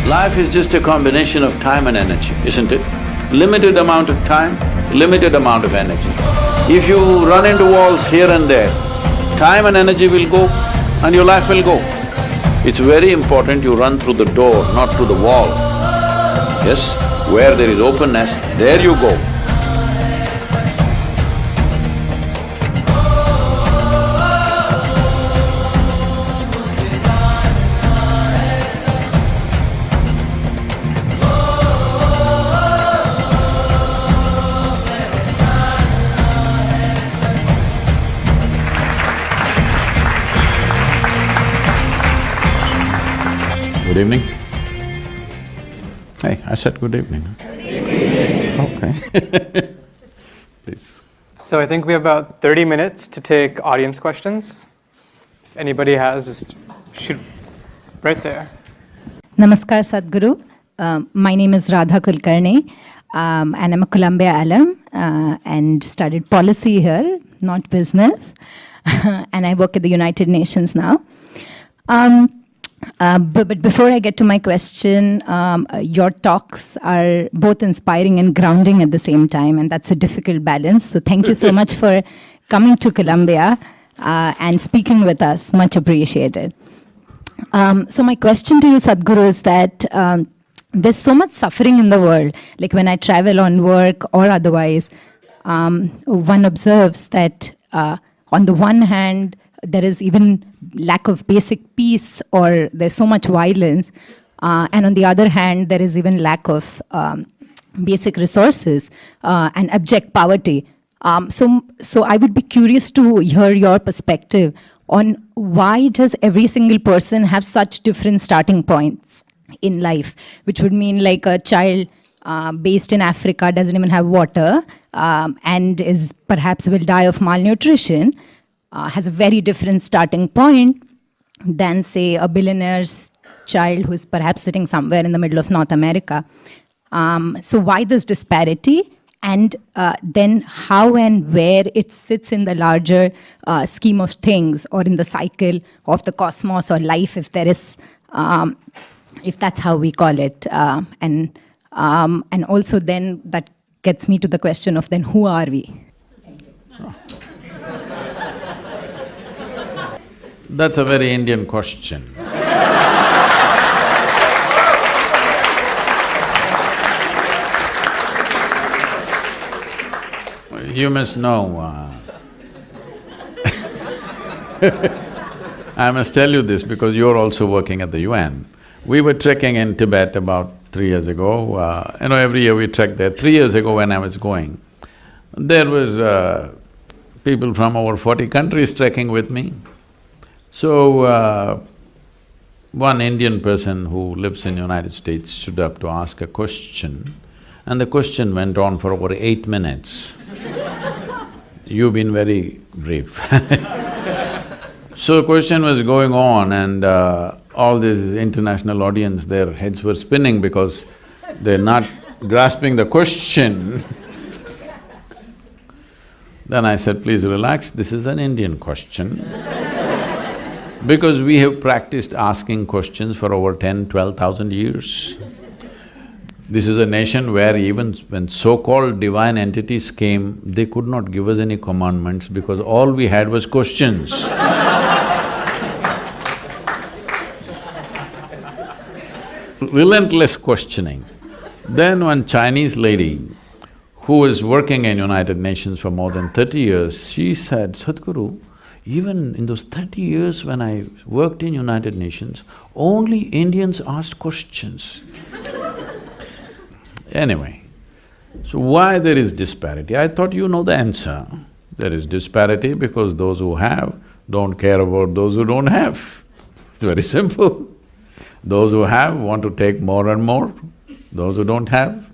Life is just a combination of time and energy, isn't it? Limited amount of time, limited amount of energy. If you run into walls here and there, time and energy will go and your life will go. It's very important you run through the door, not through the wall. Yes, where there is openness, there you go. Good evening. Hey, I said good evening. Good evening. Okay. Please. So I think we have about 30 minutes to take audience questions. If anybody has, just shoot right there. Namaskar, Sadhguru. My name is Radha Kulkarni, and I'm a Columbia alum and studied policy here, not business. And I work at the United Nations now. But before I get to my question, your talks are both inspiring and grounding at the same time, and that's a difficult balance. So thank you so much for coming to Columbia and speaking with us. Much appreciated. So my question to you, Sadhguru, is that there's so much suffering in the world. Like when I travel on work or otherwise, one observes that on the one hand, there is even lack of basic peace, or there's so much violence, and on the other hand, there is even lack of basic resources and abject poverty. So I would be curious to hear your perspective on why does every single person have such different starting points in life, which would mean like a child based in Africa doesn't even have water and is perhaps will die of malnutrition, has a very different starting point than, say, a billionaire's child who is perhaps sitting somewhere in the middle of North America. So why this disparity? And then how and where it sits in the larger scheme of things, or in the cycle of the cosmos or life, if there is, if that's how we call it. And also then that gets me to the question of then who are we? That's a very Indian question. You must know, I must tell you this because you're also working at the UN. We were trekking in Tibet about 3 years ago. Every year we trek there. 3 years ago when I was going, there was people from over 40 countries trekking with me. So, one Indian person who lives in United States stood up to ask a question, and the question went on for over 8 minutes. You've been very brief. So the question was going on, and all this international audience, their heads were spinning because they're not grasping the question. Then I said, please relax, this is an Indian question. Because we have practiced asking questions for over 10,000–12,000 years. This is a nation where even when so-called divine entities came, they could not give us any commandments because all we had was questions. Relentless questioning. Then one Chinese lady who was working in United Nations for more than 30 years, she said, Sadhguru, even in those 30 years when I worked in United Nations, only Indians asked questions. Anyway, so why there is disparity? I thought you know the answer. There is disparity because those who have don't care about those who don't have. It's very simple. Those who have want to take more and more. Those who don't have,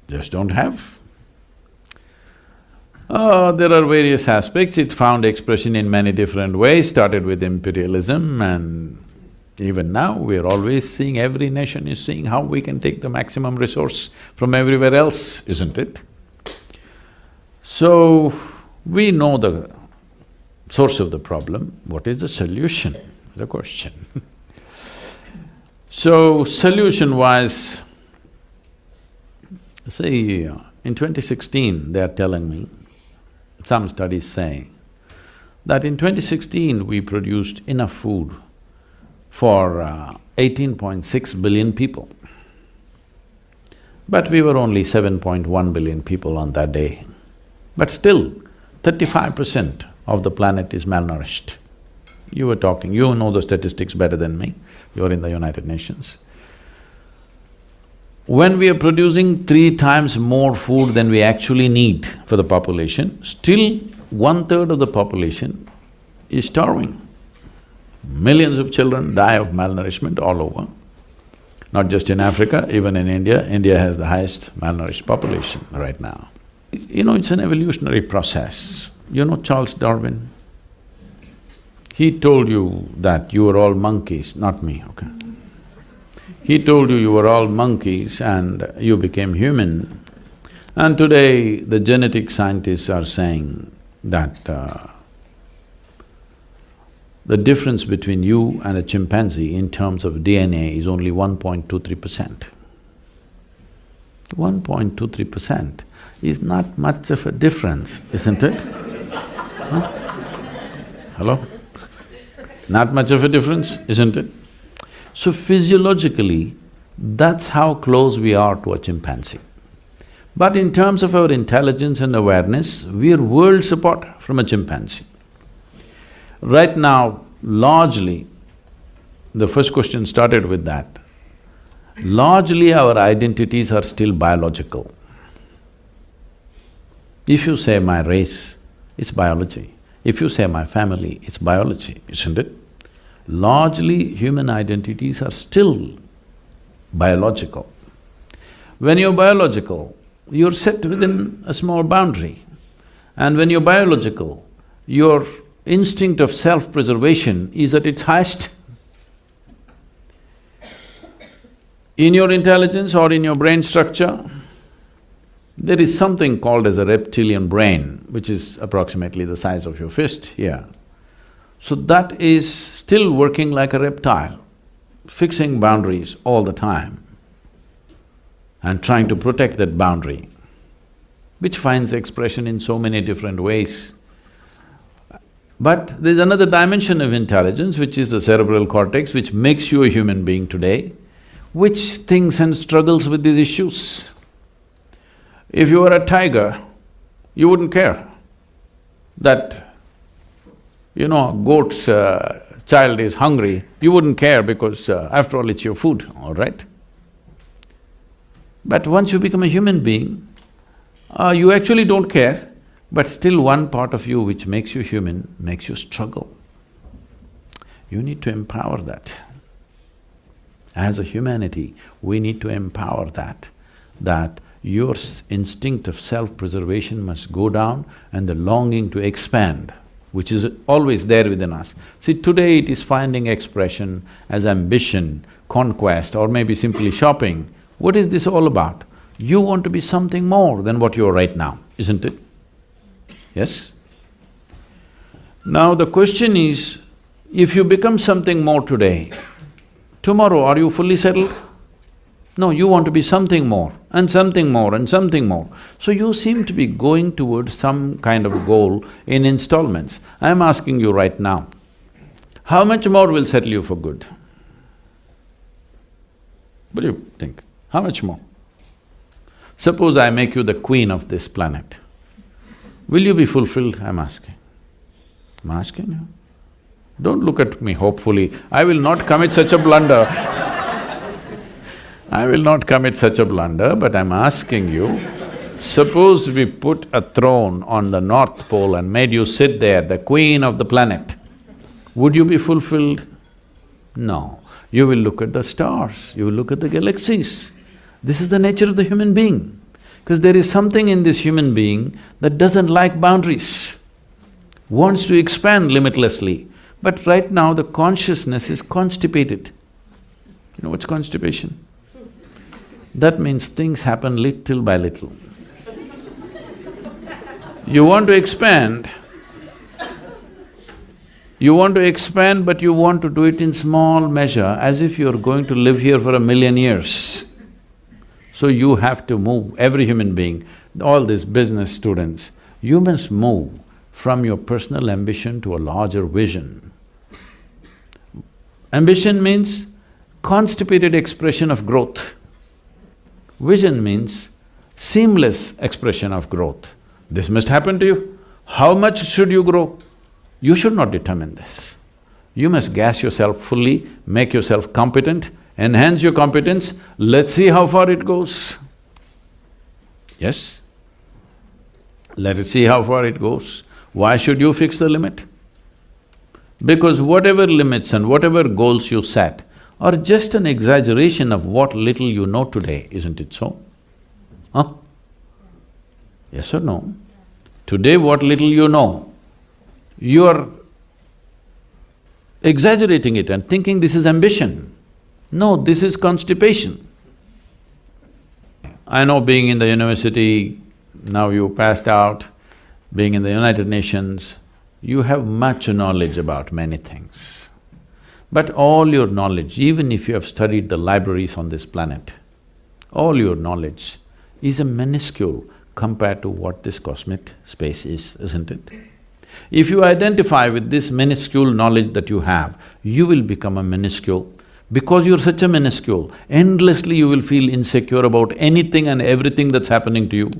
just don't have. There are various aspects. It found expression in many different ways, started with imperialism, and even now we're always seeing, every nation is seeing how we can take the maximum resource from everywhere else, isn't it? So, we know the source of the problem. What is the solution? The question. So, solution-wise, see, in 2016, they are telling me, some studies say, that in 2016 we produced enough food for 18.6 billion people. But we were only 7.1 billion people on that day. But still, 35% of the planet is malnourished. You were talking, you know the statistics better than me, you're in the United Nations. When we are producing 3 times more food than we actually need for the population, still 1/3 of the population is starving. Millions of children die of malnourishment all over. Not just in Africa, even in India. India has the highest malnourished population right now. You know, it's an evolutionary process. You know Charles Darwin? He told you that you were all monkeys, not me, okay? He told you were all monkeys and you became human. And today, the genetic scientists are saying that the difference between you and a chimpanzee in terms of DNA is only 1.23%. 1.23% is not much of a difference, isn't it? Huh? Hello? Not much of a difference, isn't it? So physiologically, that's how close we are to a chimpanzee. But in terms of our intelligence and awareness, we are worlds apart from a chimpanzee. Right now, largely, the first question started with that, largely our identities are still biological. If you say my race, it's biology. If you say my family, it's biology, isn't it? Largely, human identities are still biological. When you're biological, you're set within a small boundary. And when you're biological, your instinct of self-preservation is at its highest. In your intelligence or in your brain structure, there is something called as a reptilian brain, which is approximately the size of your fist here. So that is still working like a reptile, fixing boundaries all the time and trying to protect that boundary, which finds expression in so many different ways. But there's another dimension of intelligence, which is the cerebral cortex, which makes you a human being today, which thinks and struggles with these issues. If you were a tiger, you wouldn't care that, you know, a goat's child is hungry, you wouldn't care because after all it's your food, all right? But once you become a human being, you actually don't care, but still one part of you which makes you human makes you struggle. You need to empower that. As a humanity, we need to empower that your instinct of self-preservation must go down and the longing to expand, which is always there within us. See, today it is finding expression as ambition, conquest, or maybe simply shopping. What is this all about? You want to be something more than what you are right now, isn't it? Yes? Now the question is, if you become something more today, tomorrow are you fully settled? No, you want to be something more and something more and something more. So you seem to be going towards some kind of goal in installments. I'm asking you right now, how much more will settle you for good? What do you think? How much more? Suppose I make you the queen of this planet. Will you be fulfilled? I'm asking. I'm asking you. Don't look at me hopefully, I will not commit such a blunder. I will not commit such a blunder, but I'm asking you, suppose we put a throne on the North Pole and made you sit there, the queen of the planet, would you be fulfilled? No. You will look at the stars, you will look at the galaxies. This is the nature of the human being, because there is something in this human being that doesn't like boundaries, wants to expand limitlessly. But right now the consciousness is constipated. You know what's constipation? That means things happen little by little. You want to expand, You want to expand, but you want to do it in small measure, as if you're going to live here for 1,000,000 years. So you have to move, every human being, all these business students, you must move from your personal ambition to a larger vision. Ambition means constipated expression of growth. Vision means seamless expression of growth. This must happen to you. How much should you grow? You should not determine this. You must gas yourself fully, make yourself competent, enhance your competence, let's see how far it goes. Yes? Let us see how far it goes. Why should you fix the limit? Because whatever limits and whatever goals you set are just an exaggeration of what little you know today, isn't it so? Huh? Yes or no? Today what little you know, you are exaggerating it and thinking this is ambition. No, this is constipation. I know being in the university, now you passed out, being in the United Nations, you have much knowledge about many things. But all your knowledge, even if you have studied the libraries on this planet, all your knowledge is a minuscule compared to what this cosmic space is, isn't it? If you identify with this minuscule knowledge that you have, you will become a minuscule. Because you're such a minuscule, endlessly you will feel insecure about anything and everything that's happening to you.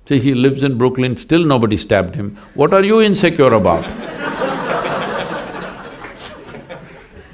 See, he lives in Brooklyn, still nobody stabbed him. What are you insecure about?